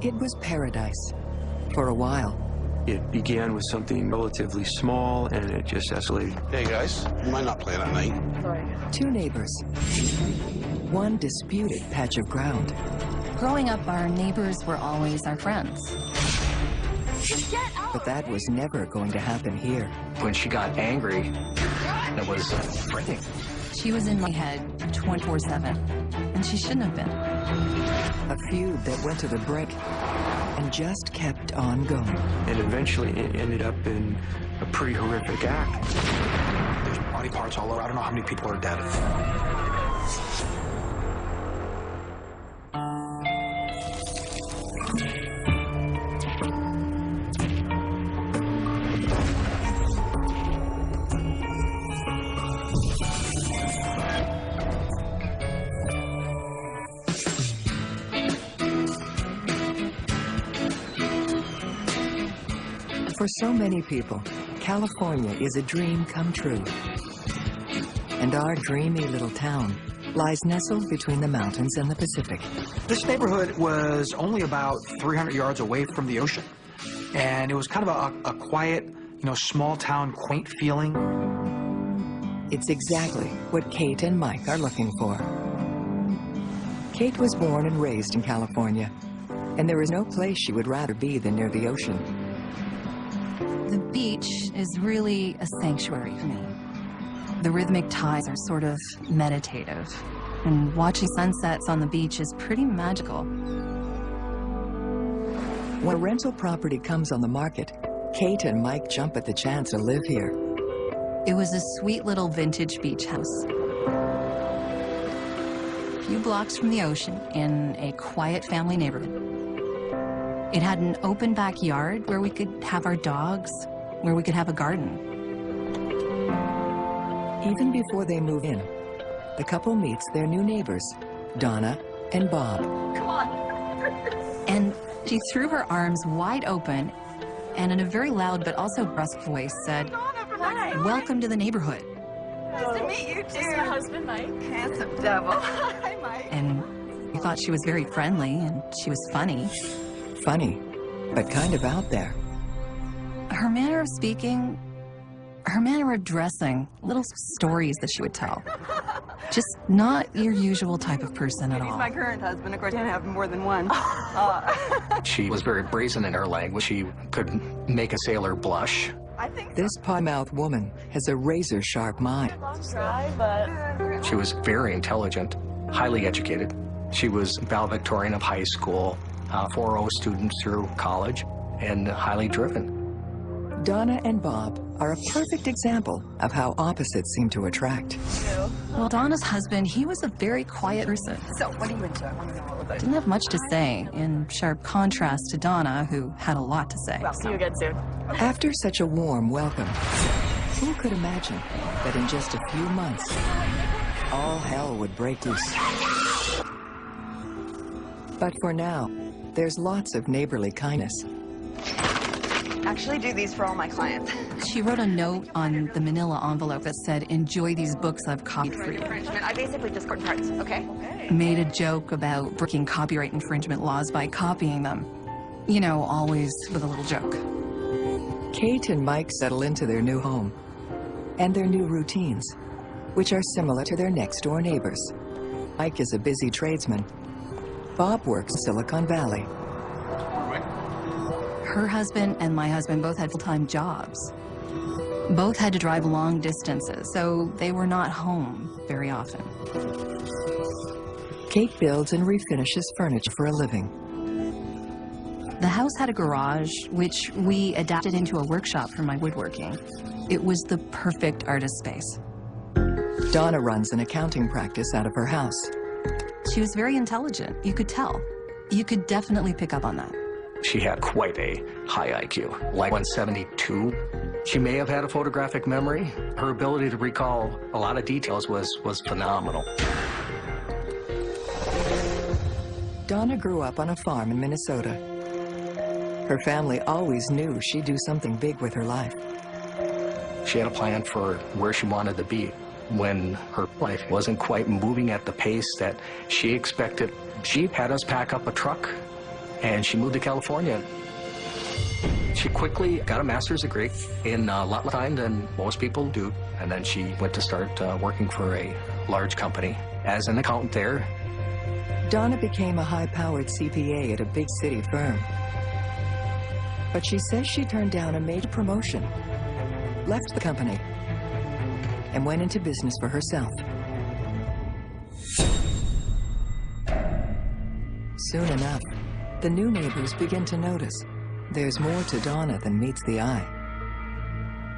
It was paradise for a while. It began with something relatively small, and it just escalated. Hey, guys, you might not play at night. Sorry. Two neighbors, one disputed patch of ground. Growing up, our neighbors were always our friends. But that was never going to happen here. When she got angry, it was frightening. She was in my head 24/7, and she shouldn't have been. A feud that went to the brink and just kept on going. And eventually it ended up in a pretty horrific act. There's body parts all over. I don't know how many people are dead. For so many people, California is a dream come true. And our dreamy little town lies nestled between the mountains and the Pacific. This neighborhood was only about 300 yards away from the ocean. And it was kind of a quiet, small town, quaint feeling. It's exactly what Kate and Mike are looking for. Kate was born and raised in California, and there is no place she would rather be than near the ocean. The beach is really a sanctuary for me. The rhythmic tides are sort of meditative, and watching sunsets on the beach is pretty magical. When a rental property comes on the market, Kate and Mike jump at the chance to live here. It was a sweet little vintage beach house. A few blocks from the ocean in a quiet family neighborhood. It had an open backyard where we could have our dogs, where we could have a garden. Even before they move in, the couple meets their new neighbors, Donna and Bob. Come on. And she threw her arms wide open and in a very loud but also brusque voice said, Hi. "Welcome to the neighborhood." Nice to meet you, too. This is my husband, Mike. Handsome devil. Hi, Mike. And we thought she was very friendly and she was funny. Funny, but kind of out there. Her manner of speaking, her manner of dressing, little stories that she would tell. Just not your usual type of person at He's all. my current husband. Of course, I can't have more than one. She was very brazen in her language. She could make a sailor blush. I think This pie-mouthed woman has a razor-sharp mind. try, but She was very intelligent, highly educated. She was valedictorian of high school, 4.0 student through college, and highly driven. Donna and Bob are a perfect example of how opposites seem to attract. Well, Donna's husband, he was a very quiet person. So, what are you into? I want to know all about it. Didn't have much to say, in sharp contrast to Donna, who had a lot to say. Well, see you again soon. After such a warm welcome, who could imagine that in just a few months, all hell would break loose? But for now, there's lots of neighborly kindness. Actually do these for all my clients. She wrote a note on the manila envelope that said, "Enjoy these books I've copied for you." I basically just put parts, okay? Made a joke about breaking copyright infringement laws by copying them. Always with a little joke. Kate and Mike settle into their new home and their new routines, which are similar to their next-door neighbors. Mike is a busy tradesman. Bob works in Silicon Valley. Her husband and my husband both had full-time jobs. Both had to drive long distances, so they were not home very often. Kate builds and refinishes furniture for a living. The house had a garage, which we adapted into a workshop for my woodworking. It was the perfect artist space. Donna runs an accounting practice out of her house. She was very intelligent, you could tell. You could definitely pick up on that. She had quite a high IQ, like 172. She may have had a photographic memory. Her ability to recall a lot of details was phenomenal. Donna grew up on a farm in Minnesota. Her family always knew she'd do something big with her life. She had a plan for where she wanted to be. When her life wasn't quite moving at the pace that she expected, she had us pack up a truck and she moved to California. She quickly got a master's degree in a lot less time than most people do, and then she went to start working for a large company as an accountant there. Donna became a high-powered CPA at a big city firm. But she says she turned down a major promotion, left the company, and went into business for herself. Soon enough, the new neighbors begin to notice there's more to Donna than meets the eye.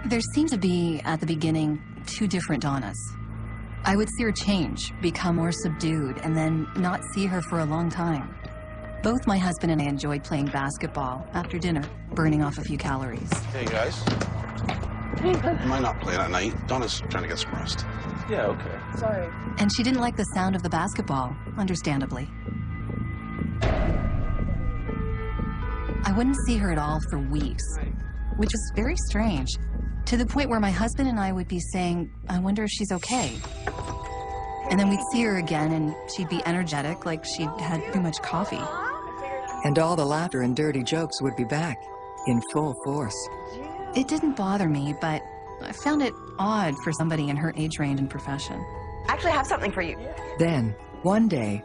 There seemed to be, at the beginning, two different Donnas. I would see her change, become more subdued, and then not see her for a long time. Both my husband and I enjoyed playing basketball after dinner, burning off a few calories. Hey, guys. You might not play at night. Donna's trying to get some rest. Yeah, okay. Sorry. And she didn't like the sound of the basketball, understandably. I wouldn't see her at all for weeks, which was very strange, to the point where my husband and I would be saying, I wonder if she's okay. And then we'd see her again and she'd be energetic, like she'd had too much coffee. And all the laughter and dirty jokes would be back, in full force. It didn't bother me, but I found it odd for somebody in her age range and profession. Actually, I have something for you. Then, one day,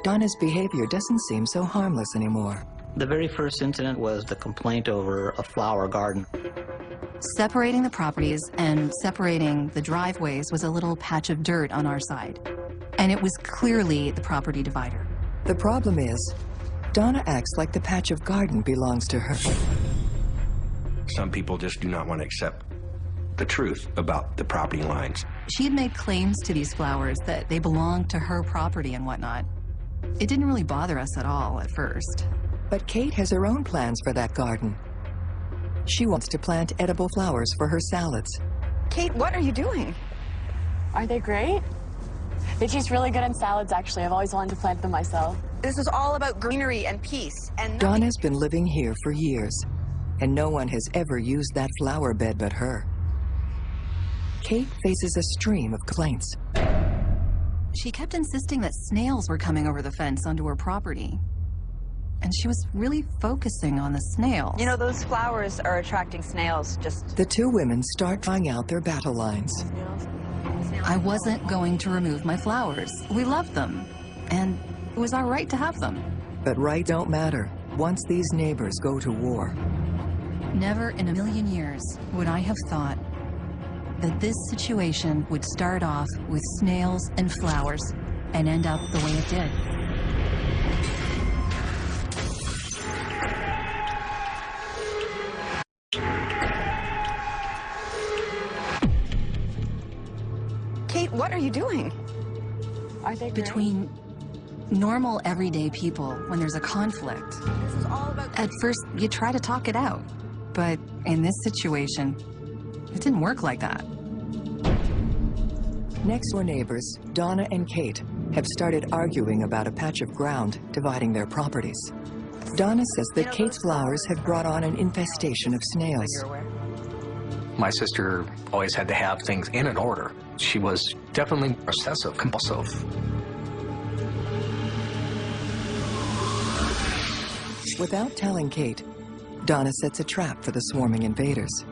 Donna's behavior doesn't seem so harmless anymore. The very first incident was the complaint over a flower garden. Separating the properties and separating the driveways was a little patch of dirt on our side. And it was clearly the property divider. The problem is, Donna acts like the patch of garden belongs to her. Some people just do not want to accept the truth about the property lines. She had made claims to these flowers that they belonged to her property and whatnot. It didn't really bother us at all at first. But Kate has her own plans for that garden. She wants to plant edible flowers for her salads. Kate, what are you doing? Aren't they great? They taste really good in salads, actually. I've always wanted to plant them myself. This is all about greenery and peace. And Donna's been living here for years, and no one has ever used that flower bed but her. Kate faces a stream of complaints. She kept insisting that snails were coming over the fence onto her property. And she was really focusing on the snails. you know, those flowers are attracting snails. Just The two women start trying out their battle lines. I wasn't going to remove my flowers. We loved them, and it was our right to have them. But rights don't matter once these neighbors go to war. Never in a million years would I have thought that this situation would start off with snails and flowers and end up the way it did. Kate, what are you doing? Aren't they great? Between normal, everyday people, when there's a conflict, This is all about at first you try to talk it out. But in this situation, it didn't work like that. Next-door neighbors, Donna and Kate, have started arguing about a patch of ground dividing their properties. Donna says that Kate's flowers have brought on an infestation of snails. You're aware. My sister always had to have things in an order. She was definitely obsessive, compulsive. Without telling Kate, Donna sets a trap for the swarming invaders.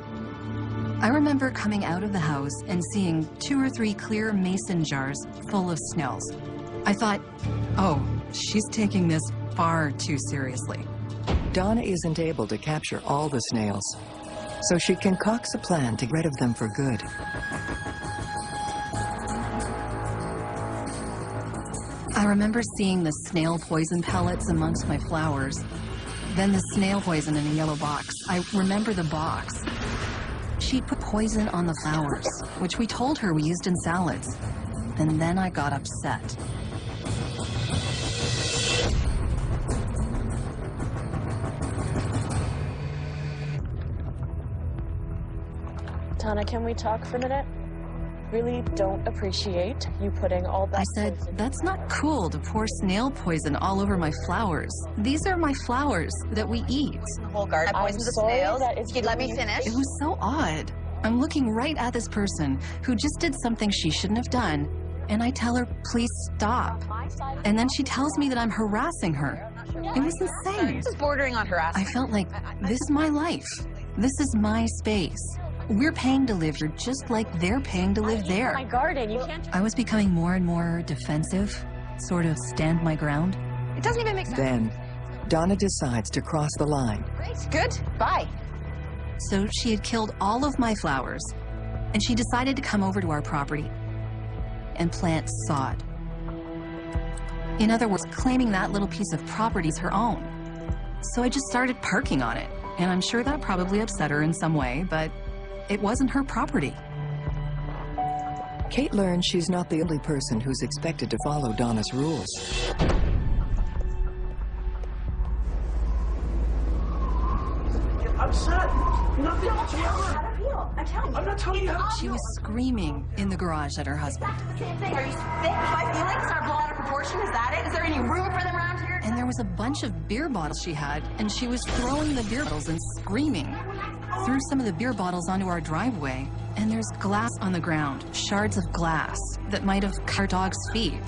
I remember coming out of the house and seeing 2 or 3 clear mason jars full of snails. I thought, oh, she's taking this far too seriously. Donna isn't able to capture all the snails, so she concocts a plan to get rid of them for good. I remember seeing the snail poison pellets amongst my flowers, then the snail poison in a yellow box. I remember the box. She'd put poison on the flowers, which we told her we used in salads. And then I got upset. Tana, can we talk for a minute? Really don't appreciate you putting all that I said, poison- that's not cool to pour snail poison all over my flowers. These are my flowers that we eat. The whole garden. I I'm poisoned the sorry, snails. that is You'd let me really- finish? It was so odd. I'm looking right at this person who just did something she shouldn't have done, and I tell her, please stop. And then she tells me that I'm harassing her. It was insane. This is bordering on harassment. I felt like, this is my life. This is my space. We're paying to live here just like they're paying to live there. My garden, you can't. I was becoming more and more defensive, sort of stand my ground. It doesn't even make sense. Then, Donna decides to cross the line. Great, good, bye. So she had killed all of my flowers, and she decided to come over to our property and plant sod. In other words, claiming that little piece of property's her own. So I just started parking on it, and I'm sure that probably upset her in some way, but it wasn't her property. Kate learns she's not the only person who's expected to follow Donna's rules. Upset. Nothing whatsoever. I'm telling you. I'm not telling you how. She was screaming in the garage at her husband. The same thing. Are you sick? My feelings are blown out of proportion? Is that it? Is there any room for them around here? And there was a bunch of beer bottles she had, and she was throwing the beer bottles and screaming. Threw some of the beer bottles onto our driveway, and there's glass on the ground, shards of glass that might have cut our dog's feet.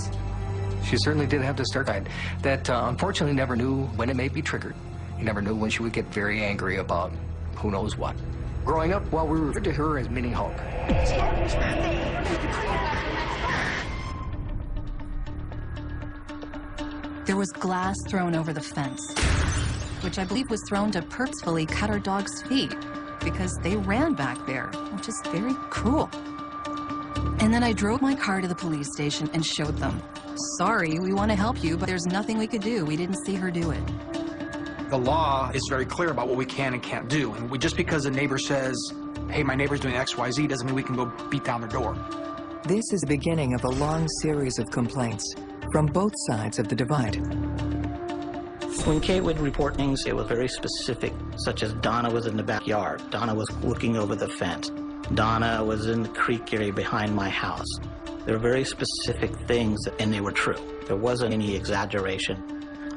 She certainly did have this dark side that unfortunately never knew when it may be triggered. You never knew when she would get very angry about who knows what. Growing up, well, we referred to her as Mini Hulk. There was glass thrown over the fence, which I believe was thrown to purposefully cut our dog's feet because they ran back there, which is very cruel. And then I drove my car to the police station and showed them. Sorry, we want to help you, but there's nothing we could do. We didn't see her do it. The law is very clear about what we can and can't do. And just because a neighbor says, hey, my neighbor's doing X, Y, Z, doesn't mean we can go beat down their door. This is the beginning of a long series of complaints from both sides of the divide. When Kate would report things, it was very specific, such as Donna was in the backyard. Donna was looking over the fence. Donna was in the creek area behind my house. There were very specific things, and they were true. There wasn't any exaggeration.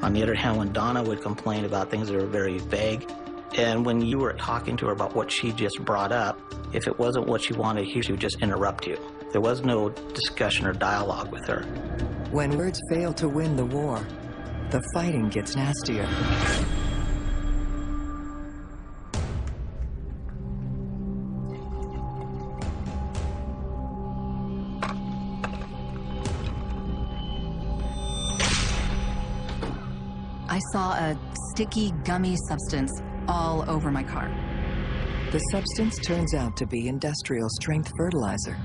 On the other hand, when Donna would complain about things that were very vague, and when you were talking to her about what she just brought up, if it wasn't what she wanted to hear, she would just interrupt you. There was no discussion or dialogue with her. When words fail to win the war, the fighting gets nastier. I saw a sticky, gummy substance all over my car. The substance turns out to be industrial strength fertilizer.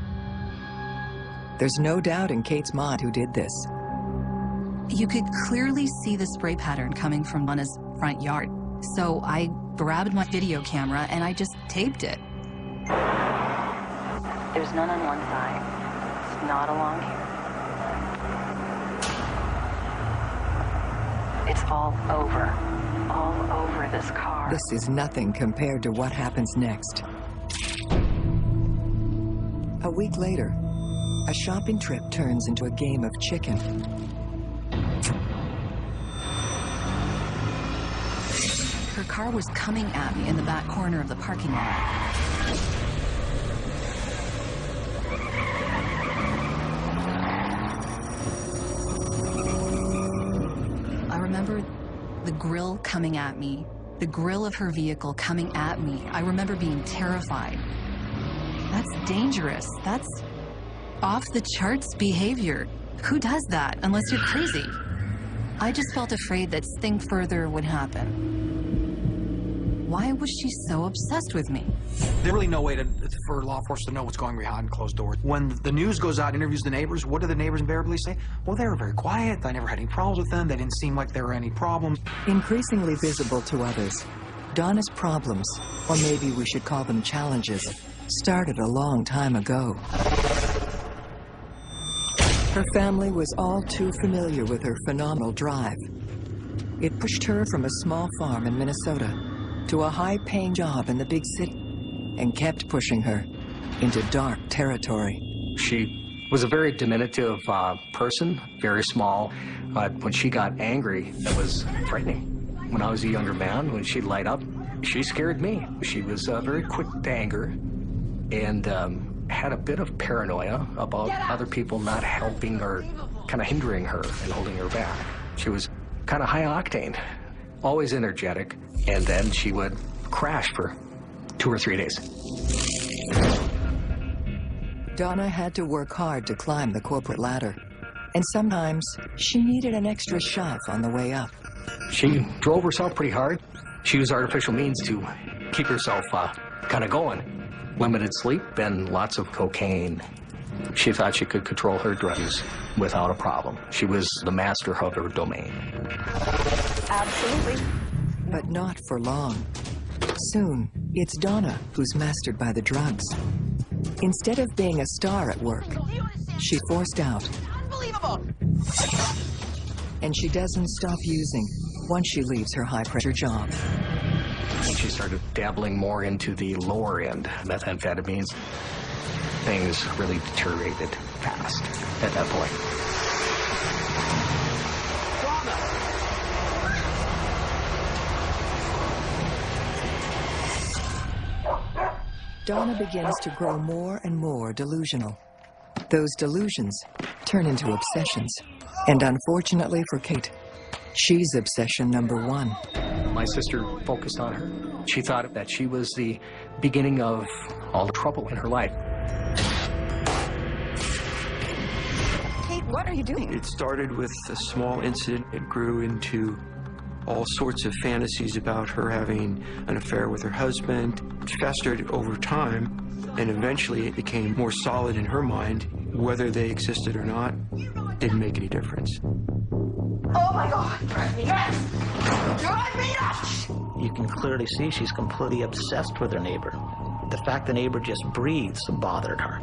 There's no doubt in Kate's mind who did this. You could clearly see the spray pattern coming from Donna's front yard. So I grabbed my video camera and I just taped it. There's none on one side. It's not along here. It's all over this car. This is nothing compared to what happens next. A week later, a shopping trip turns into a game of chicken. Her car was coming at me in the back corner of the parking lot. I remember the grill coming at me, the grill of her vehicle coming at me. I remember being terrified. That's dangerous. That's off the charts behavior. Who does that unless you're crazy? I just felt afraid that something further would happen. Why was she so obsessed with me? There's really no way for law enforcement to know what's going behind closed doors. When the news goes out, interviews the neighbors, what do the neighbors invariably say? Well, they were very quiet. I never had any problems with them. They didn't seem like there were any problems. Increasingly visible to others, Donna's problems, or maybe we should call them challenges, started a long time ago. Her family was all too familiar with her phenomenal drive. It pushed her from a small farm in Minnesota to a high-paying job in the big city, and kept pushing her into dark territory. She was a very diminutive person, very small. When she got angry, it was frightening. When I was a younger man, when she'd light up, she scared me. She was very quick to anger and had a bit of paranoia about other people not helping or kind of hindering her and holding her back. She was kind of high octane, always energetic, and then she would crash for 2 or 3 days. Donna had to work hard to climb the corporate ladder, and sometimes she needed an extra shove on the way up. She drove herself pretty hard. She used artificial means to keep herself kind of going. Limited sleep and lots of cocaine. She thought she could control her drug use without a problem. She was the master of her domain. Absolutely. But not for long. Soon, it's Donna who's mastered by the drugs. Instead of being a star at work, she's forced out. Unbelievable. And she doesn't stop using once she leaves her high-pressure job. And she started dabbling more into the lower end methamphetamines. Things really deteriorated fast at that point. Donna begins to grow more and more delusional. Those delusions turn into obsessions. And unfortunately for Kate, she's obsession number 1. My sister focused on her. She thought that she was the beginning of all the trouble in her life. Kate, what are you doing? It started with a small incident. It grew into all sorts of fantasies about her having an affair with her husband. It festered over time, and eventually it became more solid in her mind. Whether they existed or not didn't make any difference. Oh my God! Drive me nuts! Drive me nuts! You can clearly see she's completely obsessed with her neighbor. The fact the neighbor just breathes bothered her.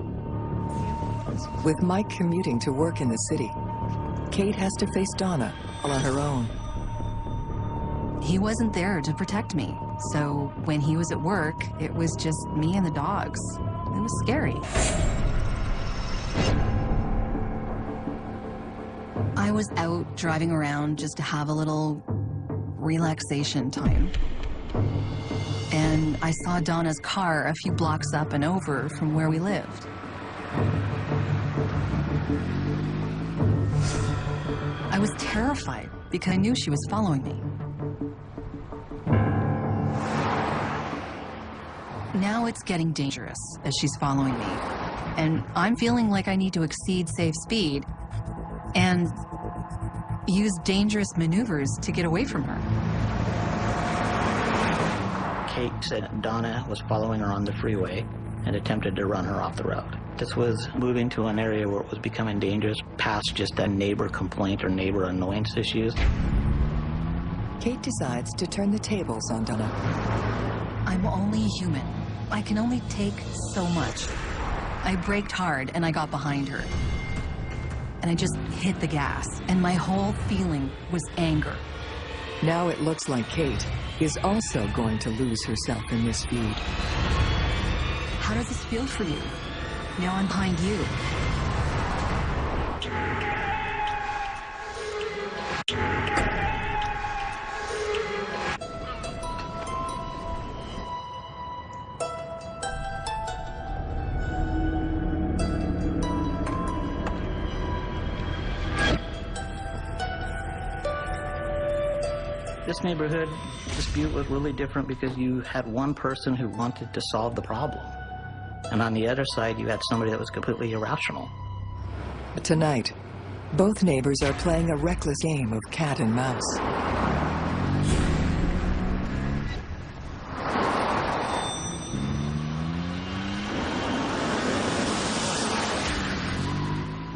With Mike commuting to work in the city, Kate has to face Donna all on her own. He wasn't there to protect me, so when he was at work, it was just me and the dogs. It was scary. I was out driving around just to have a little relaxation time. And I saw Donna's car a few blocks up and over from where we lived. I was terrified because I knew she was following me. Now it's getting dangerous as she's following me, and I'm feeling like I need to exceed safe speed and use dangerous maneuvers to get away from her. Kate said Donna was following her on the freeway and attempted to run her off the road. This was moving to an area where it was becoming dangerous, past just a neighbor complaint or neighbor annoyance issues. Kate decides to turn the tables on Donna. I'm only human. I can only take so much. I braked hard and I got behind her. And I just hit the gas, and my whole feeling was anger. Now it looks like Kate is also going to lose herself in this feud. How does this feel for you? Now I'm behind you. This neighborhood dispute was really different because you had one person who wanted to solve the problem. And on the other side, you had somebody that was completely irrational. Tonight, both neighbors are playing a reckless game of cat and mouse.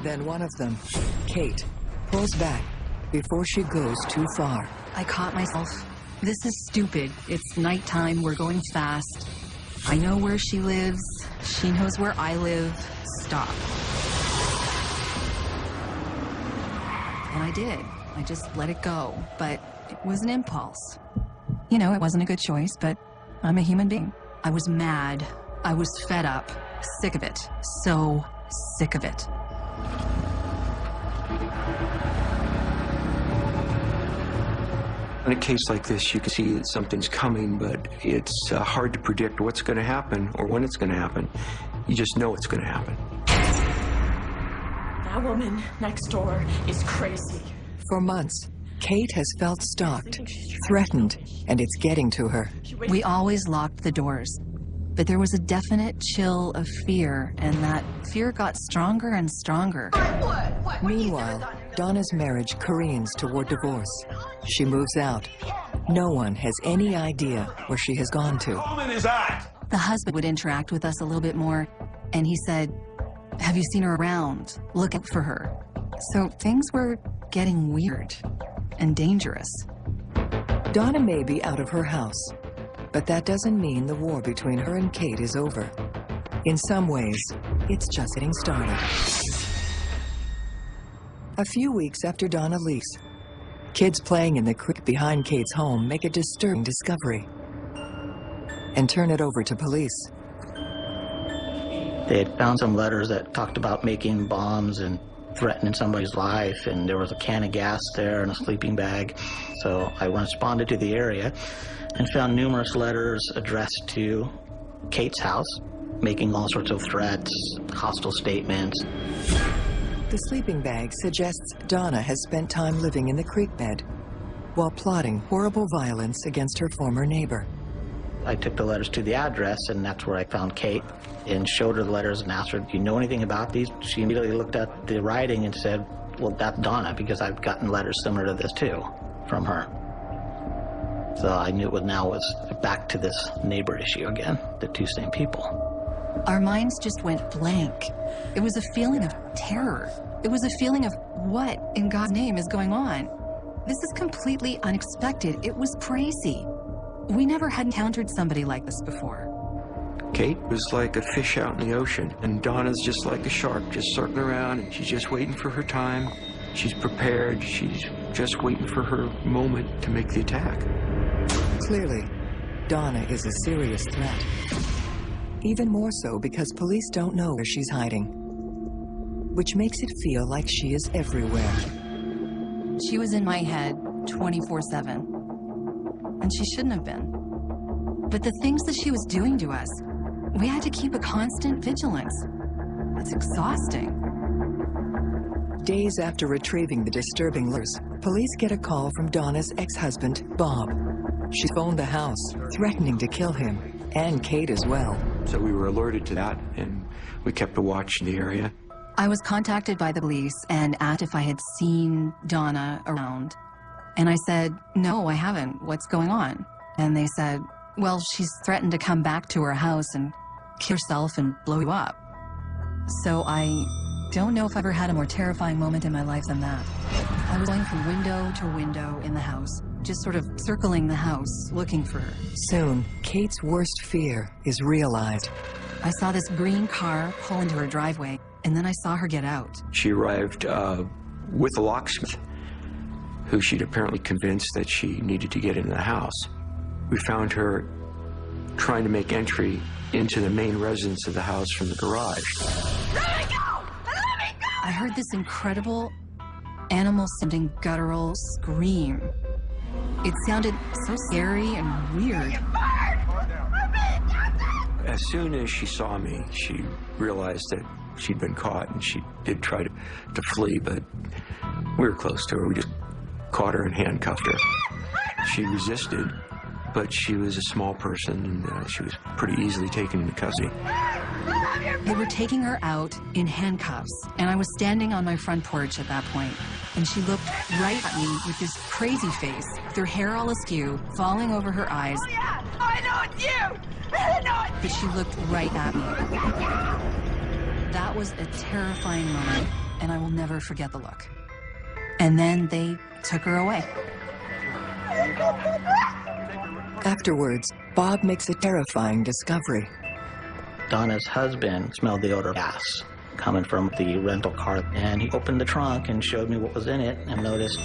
Then one of them, Kate, pulls back before she goes too far. I caught myself. This is stupid. It's nighttime. We're going fast. I know where she lives. She knows where I live. Stop. And I did. I just let it go. But it was an impulse. You know, it wasn't a good choice, but I'm a human being. I was mad. I was fed up. Sick of it. So sick of it. In a case like this, you can see that something's coming, but it's hard to predict what's going to happen or when it's going to happen. You just know it's going to happen. That woman next door is crazy. For months, Kate has felt stalked, threatened, and it's getting to her. We always locked the doors, but there was a definite chill of fear, and that fear got stronger and stronger. Meanwhile, Donna's marriage careens toward divorce. She moves out. No one has any idea where she has gone to. The husband would interact with us a little bit more, and he said, "Have you seen her around? Look out for her." So things were getting weird and dangerous. Donna may be out of her house, but that doesn't mean the war between her and Kate is over. In some ways, it's just getting started. A few weeks after Donna leaves, kids playing in the creek behind Kate's home make a disturbing discovery and turn it over to police. They had found some letters that talked about making bombs and threatening somebody's life, and there was a can of gas there and a sleeping bag. So I responded to the area and found numerous letters addressed to Kate's house, making all sorts of threats, hostile statements. The sleeping bag suggests Donna has spent time living in the creek bed while plotting horrible violence against her former neighbor. I took the letters to the address, and that's where I found Kate and showed her the letters and asked her, "Do you know anything about these?" She immediately looked at the writing and said, "Well, that's Donna, because I've gotten letters similar to this too from her." So I knew it was back to this neighbor issue again, the two same people. Our minds just went blank. It was a feeling of terror. It was a feeling of, what in God's name is going on? This is completely unexpected. It was crazy. We never had encountered somebody like this before. Kate was like a fish out in the ocean, and Donna's just like a shark, just circling around, and she's just waiting for her time. She's prepared. She's just waiting for her moment to make the attack. Clearly, Donna is a serious threat. Even more so because police don't know where she's hiding, which makes it feel like she is everywhere. She was in my head 24/7, and she shouldn't have been. But the things that she was doing to us, we had to keep a constant vigilance. That's exhausting. Days after retrieving the disturbing letters, police get a call from Donna's ex-husband, Bob. She phoned the house, threatening to kill him, and Kate as well. So we were alerted to that, and we kept a watch in the area. I was contacted by the police and asked if I had seen Donna around. And I said, "No, I haven't. What's going on?" And they said, "Well, she's threatened to come back to her house and kill herself and blow you up." So I don't know if I've ever had a more terrifying moment in my life than that. I was going from window to window in the house, just sort of circling the house, looking for her. Soon, Kate's worst fear is realized. I saw this green car pull into her driveway, and then I saw her get out. She arrived with a locksmith, who she'd apparently convinced that she needed to get into the house. We found her trying to make entry into the main residence of the house from the garage. Let me go! Let me go! I heard this incredible, animal-sounding guttural scream. It sounded so scary and weird. As soon as she saw me, she realized that she'd been caught, and she did try to flee, but we were close to her. We just caught her and handcuffed her. She resisted, but she was a small person, and she was pretty easily taken into custody. They were taking her out in handcuffs, and I was standing on my front porch at that point, and she looked right at me with this crazy face, with her hair all askew, falling over her eyes. Oh, yeah! I know it's you! I know it's But she looked right at me. That was a terrifying moment, and I will never forget the look. And then they took her away. Afterwards, Bob makes a terrifying discovery. Donna's husband smelled the odor of gas coming from the rental car, and he opened the trunk and showed me what was in it, and noticed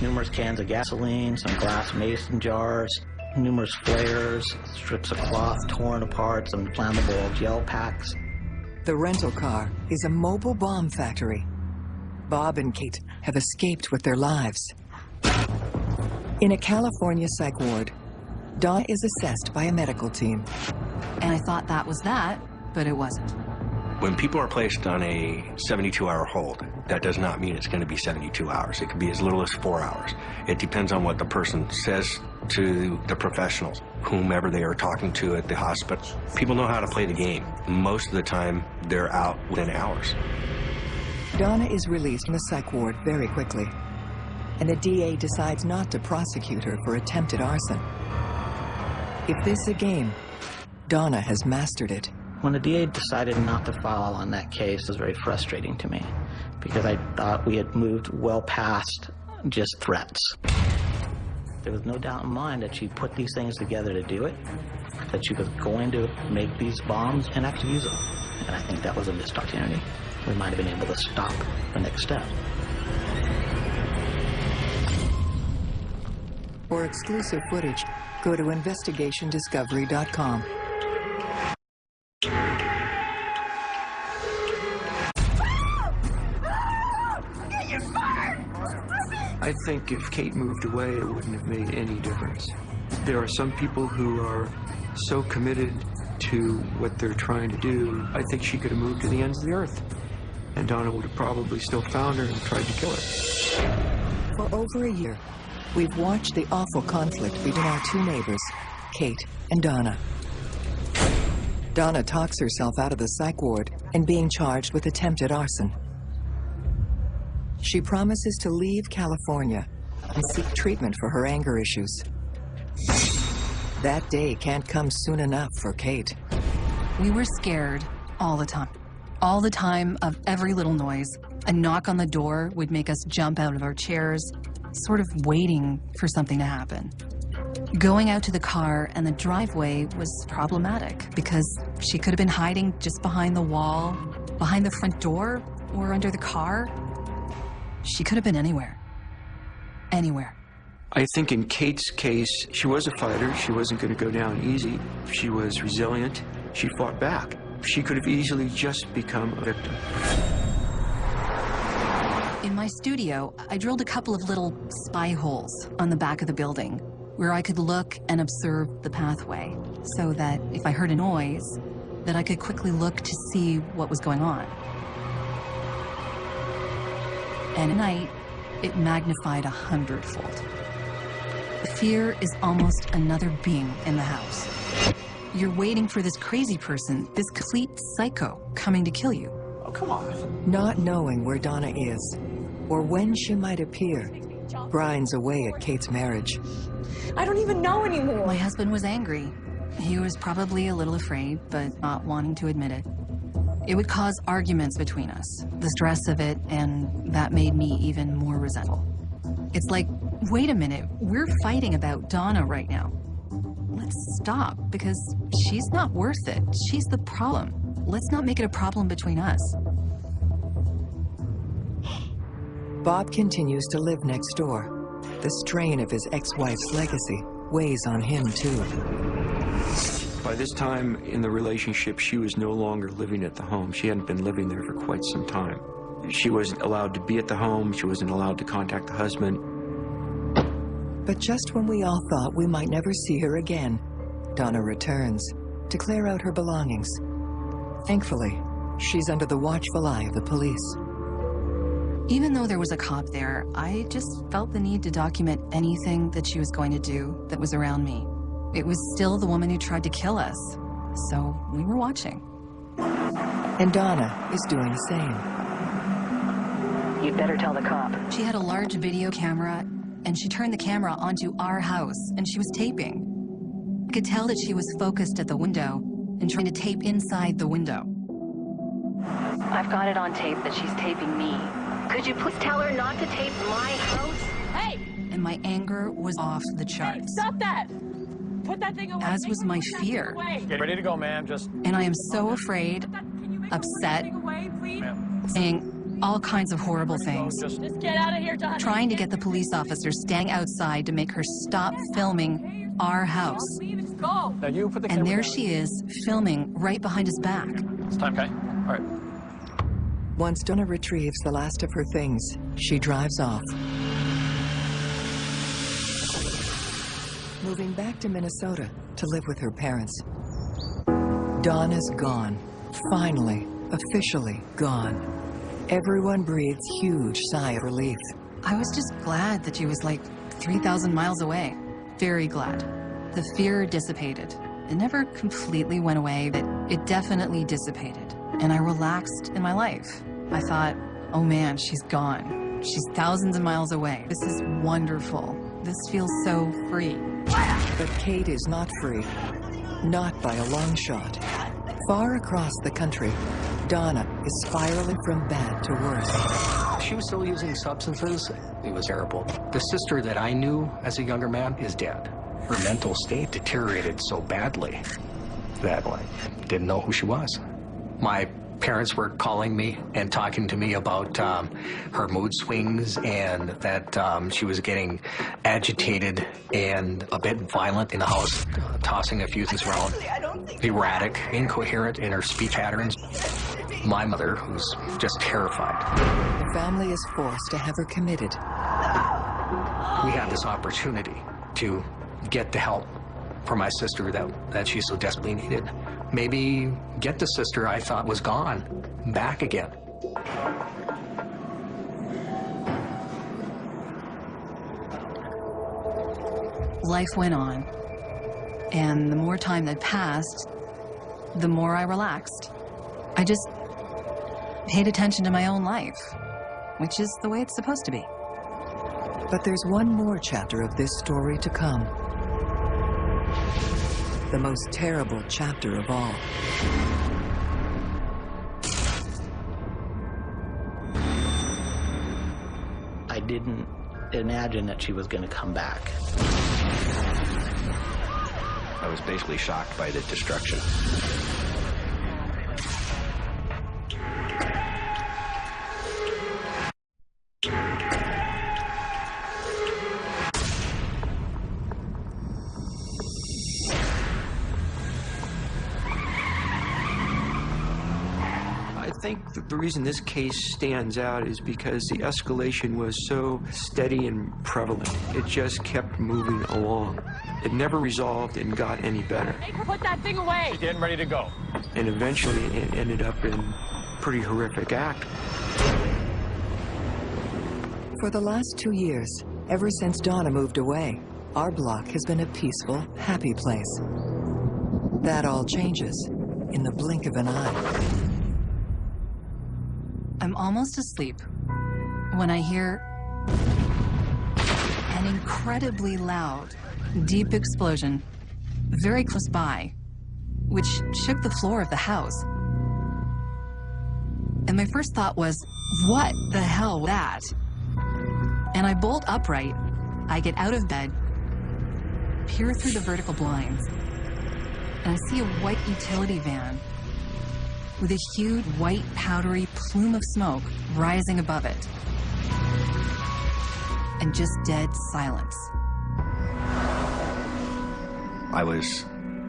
numerous cans of gasoline, some glass mason jars, numerous flares, strips of cloth torn apart, some flammable gel packs. The rental car is a mobile bomb factory. Bob and Kate have escaped with their lives. In a California psych ward, Donna is assessed by a medical team. And I thought that was that, but it wasn't. When people are placed on a 72-hour hold, that does not mean it's going to be 72 hours. It could be as little as 4 hours. It depends on what the person says to the professionals, whomever they are talking to at the hospital. People know how to play the game. Most of the time, they're out within hours. Donna is released from the psych ward very quickly, and the DA decides not to prosecute her for attempted arson. If this is a game, Donna has mastered it. When the DA decided not to file on that case, it was very frustrating to me because I thought we had moved well past just threats. There was no doubt in mind that she put these things together to do it, that she was going to make these bombs and actually use them. And I think that was a missed opportunity. We might have been able to stop the next step. For exclusive footage, go to investigationdiscovery.com. I think if Kate moved away, it wouldn't have made any difference. There are some people who are so committed to what they're trying to do, I think she could have moved to the ends of the earth. And Donna would have probably still found her and tried to kill her. For over a year, we've watched the awful conflict between our two neighbors, Kate and Donna. Donna talks herself out of the psych ward and being charged with attempted arson. She promises to leave California and seek treatment for her anger issues. That day can't come soon enough for Kate. We were scared all the time. All the time of every little noise. A knock on the door would make us jump out of our chairs, sort of waiting for something to happen. Going out to the car and the driveway was problematic because she could have been hiding just behind the wall, behind the front door, or under the car. She could have been anywhere. Anywhere. I think in Kate's case, she was a fighter. She wasn't going to go down easy. She was resilient. She fought back. She could have easily just become a victim. In my studio, I drilled a couple of little spy holes on the back of the building where I could look and observe the pathway so that if I heard a noise, that I could quickly look to see what was going on. And at night, it magnified 100-fold. The fear is almost another being in the house. You're waiting for this crazy person, this complete psycho, coming to kill you. Oh, come on. Not knowing where Donna is, or when she might appear, grinds away at Kate's marriage. I don't even know anymore. My husband was angry. He was probably a little afraid, but not wanting to admit it. It would cause arguments between us, the stress of it, and that made me even more resentful. It's like, wait a minute, we're fighting about Donna right now. Let's stop, because she's not worth it. She's the problem. Let's not make it a problem between us. Bob continues to live next door. The strain of his ex-wife's legacy weighs on him, too. By this time in the relationship, she was no longer living at the home. She hadn't been living there for quite some time. She wasn't allowed to be at the home. She wasn't allowed to contact the husband. But just when we all thought we might never see her again, Donna returns to clear out her belongings. Thankfully, she's under the watchful eye of the police. Even though there was a cop there, I just felt the need to document anything that she was going to do that was around me. It was still the woman who tried to kill us, so we were watching. And Donna is doing the same. You'd better tell the cop. She had a large video camera, and she turned the camera onto our house, and she was taping. I could tell that she was focused at the window and trying to tape inside the window. I've got it on tape that she's taping me. Could you please tell her not to tape my house? Hey! And my anger was off the Hey, charts. stop that! Put that thing away. As was my fear. Get ready to go, ma'am. Just... And I am so afraid, upset, saying all kinds of horrible things. Just get out of here, Donna. Trying to get the police officer standing outside to make her stop filming our house. Go. Now you put the And camera there down. she is, filming right behind his back. It's time, okay? All right. Once Donna retrieves the last of her things, she drives off. Moving back to Minnesota to live with her parents. Dawn is gone, finally. Officially gone. Everyone breathes huge sigh of relief. I was just glad that she was like 3,000 miles away. Very glad. The fear dissipated. It never completely went away, but it definitely dissipated. And I relaxed in my life. I thought, oh man, she's gone. She's thousands of miles away. This is wonderful. This feels so free. But Kate is not free. Not by a long shot. Far across the country, Donna is spiraling from bad to worse. She was still using substances. It was terrible. The sister that I knew as a younger man is dead. Her mental state deteriorated so badly that I didn't know who she was. My parents were calling me and talking to me about her mood swings and that she was getting agitated and a bit violent in the house, tossing a few things around, erratic, incoherent in her speech patterns. My mother was just terrified. The family is forced to have her committed. We had this opportunity to get the help for my sister that she so desperately needed. Maybe get the sister I thought was gone back again. Life went on, and the more time that passed, the more I relaxed. I just paid attention to my own life, which is the way it's supposed to be. But there's one more chapter of this story to come. The most terrible chapter of all. I didn't imagine that she was going to come back. I was basically shocked by the destruction. I think the reason this case stands out is because the escalation was so steady and prevalent. It just kept moving along. It never resolved and got any better. Make her put that thing away! She's getting ready to go. And eventually it ended up in a pretty horrific act. For the last 2 years, ever since Donna moved away, our block has been a peaceful, happy place. That all changes in the blink of an eye. I'm almost asleep when I hear an incredibly loud, deep explosion very close by, which shook the floor of the house. And my first thought was, what the hell was that? And I bolt upright. I get out of bed, peer through the vertical blinds, and I see a white utility van with a huge white powdery plume of smoke rising above it. And just dead silence. I was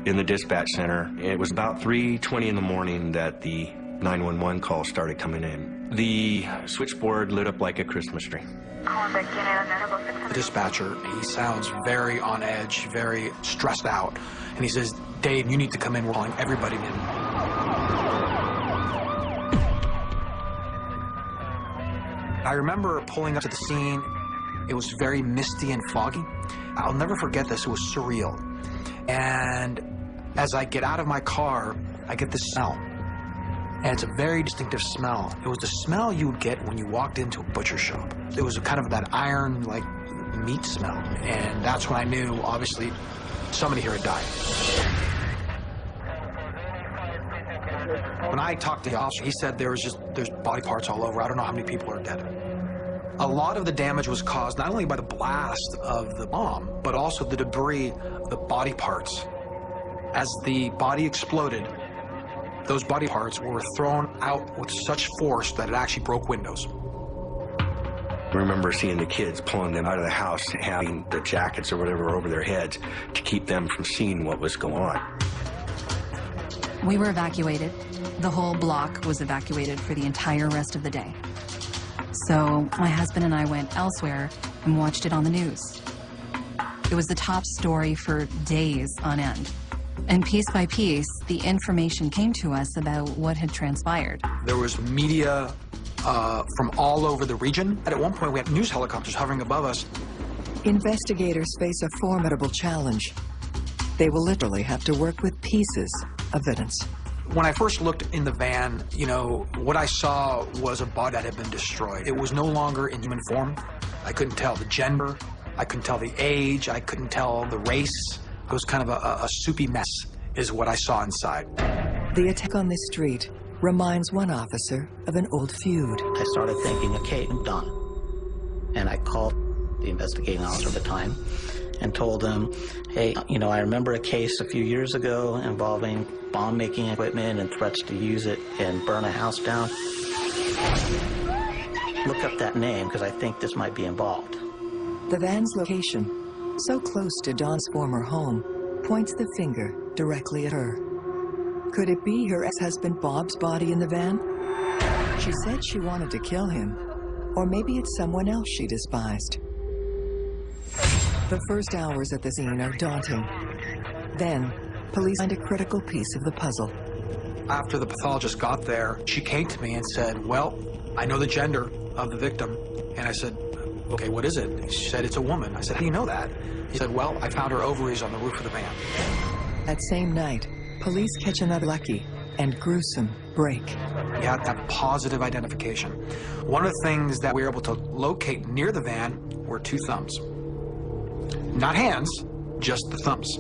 in the dispatch center. It was about 3:20 in the morning that the 911 call started coming in. The switchboard lit up like a Christmas tree. The dispatcher, he sounds very on edge, very stressed out. And he says, Dave, you need to come in. We're calling everybody in. I remember pulling up to the scene. It was very misty and foggy. I'll never forget this. It was surreal. And as I get out of my car, I get this smell. And it's a very distinctive smell. It was the smell you would get when you walked into a butcher shop. It was kind of that iron, like, meat smell. And that's when I knew, obviously, somebody here had died. When I talked to the officer, he said there's body parts all over. I don't know how many people are dead. A lot of the damage was caused not only by the blast of the bomb, but also the debris, the body parts. As the body exploded, those body parts were thrown out with such force that it actually broke windows. I remember seeing the kids pulling them out of the house, having the jackets or whatever over their heads to keep them from seeing what was going on. We were evacuated. The whole block was evacuated for the entire rest of the day. So my husband and I went elsewhere and watched it on the news. It was the top story for days on end. And piece by piece, the information came to us about what had transpired. There was media from all over the region. And at one point, we had news helicopters hovering above us. Investigators face a formidable challenge. They will literally have to work with pieces of evidence. When I first looked in the van, you know, what I saw was a body that had been destroyed. It was no longer in human form. I couldn't tell the gender. I couldn't tell the age. I couldn't tell the race. It was kind of a soupy mess, is what I saw inside. The attack on this street reminds one officer of an old feud. I started thinking of Kate and Donna. And I called the investigating officer at the time and told him, hey, you know, I remember a case a few years ago involving bomb-making equipment and threats to use it and burn a house down. Look up that name, because I think this might be involved. The van's location, so close to Dawn's former home, points the finger directly at her. Could it be her ex-husband Bob's body in the van? She said she wanted to kill him. Or maybe it's someone else she despised. The first hours at the scene are daunting. Then, police find a critical piece of the puzzle. After the pathologist got there, she came to me and said, well, I know the gender of the victim. And I said, okay, what is it? She said, it's a woman. I said, how do you know that? He said, well, I found her ovaries on the roof of the van. That same night, police catch another lucky and gruesome break. You have to have positive identification. One of the things that we were able to locate near the van were 2 thumbs. Not hands, just the thumbs.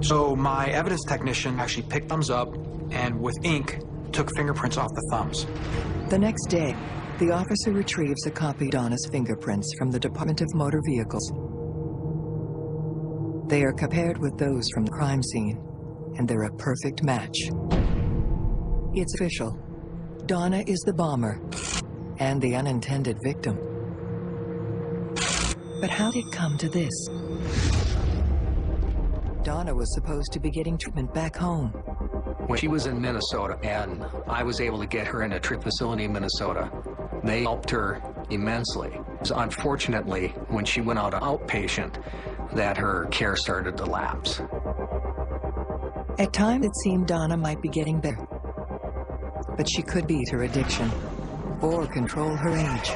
So my evidence technician actually picked thumbs up and with ink took fingerprints off the thumbs. The next day, the officer retrieves a copy of Donna's fingerprints from the Department of Motor Vehicles. They are compared with those from the crime scene, and they're a perfect match. It's official. Donna is the bomber and the unintended victim. But how did it come to this? Donna was supposed to be getting treatment back home. When she was in Minnesota and I was able to get her in a treatment facility in Minnesota, they helped her immensely. Unfortunately, when she went out outpatient, that her care started to lapse. At times it seemed Donna might be getting better, but she could beat her addiction or control her age.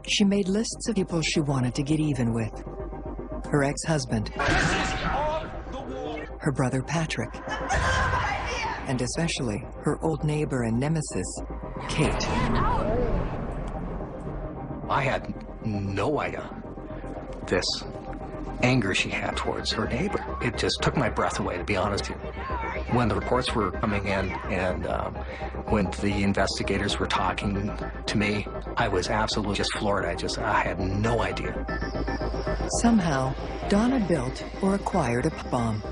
She made lists of people she wanted to get even with. Her ex-husband, her brother Patrick, and especially her old neighbor and nemesis, Kate. I had no idea this anger she had towards her neighbor. It just took my breath away, to be honest with you. When the reports were coming in and when the investigators were talking to me, I was absolutely just floored. I had no idea. Somehow, Donna built or acquired a bomb.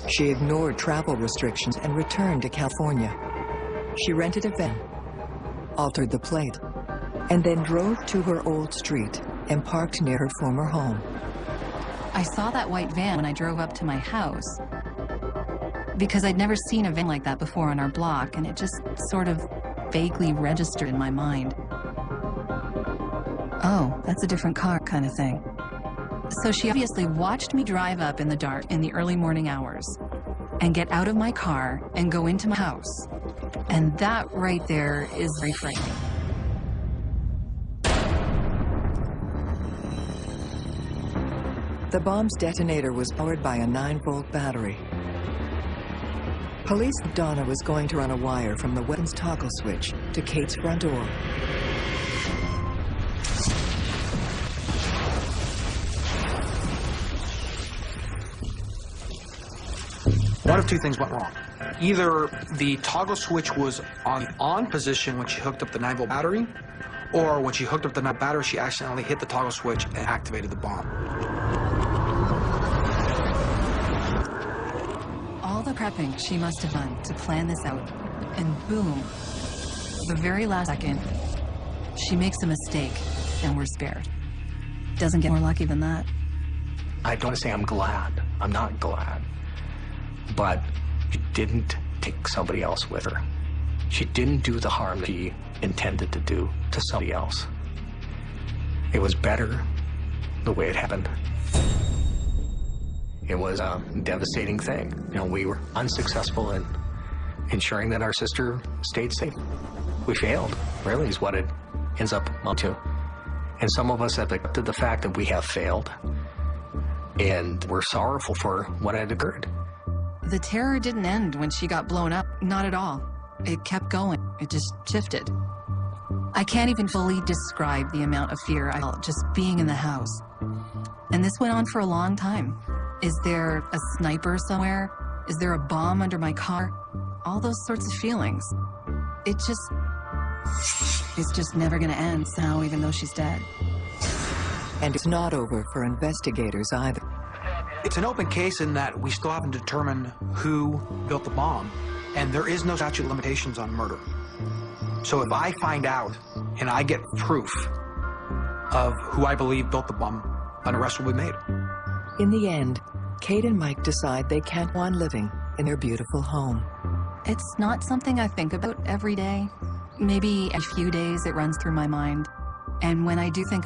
She ignored travel restrictions and returned to California. She rented a van, altered the plate, and then drove to her old street and parked near her former home. I saw that white van when I drove up to my house because I'd never seen a van like that before on our block, and it just sort of vaguely registered in my mind. Oh, that's a different car kind of thing. So she obviously watched me drive up in the dark in the early morning hours and get out of my car and go into my house. And that right there is very frightening. The bomb's detonator was powered by a 9-volt battery. Police thought Donna was going to run a wire from the weapon's toggle switch to Kate's front door. One of 2 things went wrong. Either the toggle switch was on the on position when she hooked up the 9-volt battery, or when she hooked up the battery, she accidentally hit the toggle switch and activated the bomb. All the prepping she must have done to plan this out, and boom, the very last second, she makes a mistake, and we're spared. Doesn't get more lucky than that. I don't want to say I'm glad. I'm not glad. But she didn't take somebody else with her. She didn't do the harm that she intended to do to somebody else. It was better the way it happened. It was a devastating thing. You know, we were unsuccessful in ensuring that our sister stayed safe. We failed, really, is what it ends up to. And some of us have accepted the fact that we have failed, and we're sorrowful for what had occurred. The terror didn't end when she got blown up. Not at all. It kept going. It just shifted. I can't even fully describe the amount of fear I felt just being in the house. And this went on for a long time. Is there a sniper somewhere? Is there a bomb under my car? All those sorts of feelings. It's just never gonna end now, even though she's dead. And it's not over for investigators either. It's an open case in that we still haven't determined who built the bomb, and there is no statute of limitations on murder. So if I find out and I get proof of who I believe built the bomb, an arrest will be made. In the end, Kate and Mike decide they can't go on living in their beautiful home. It's not something I think about every day. Maybe a few days it runs through my mind. And when I do think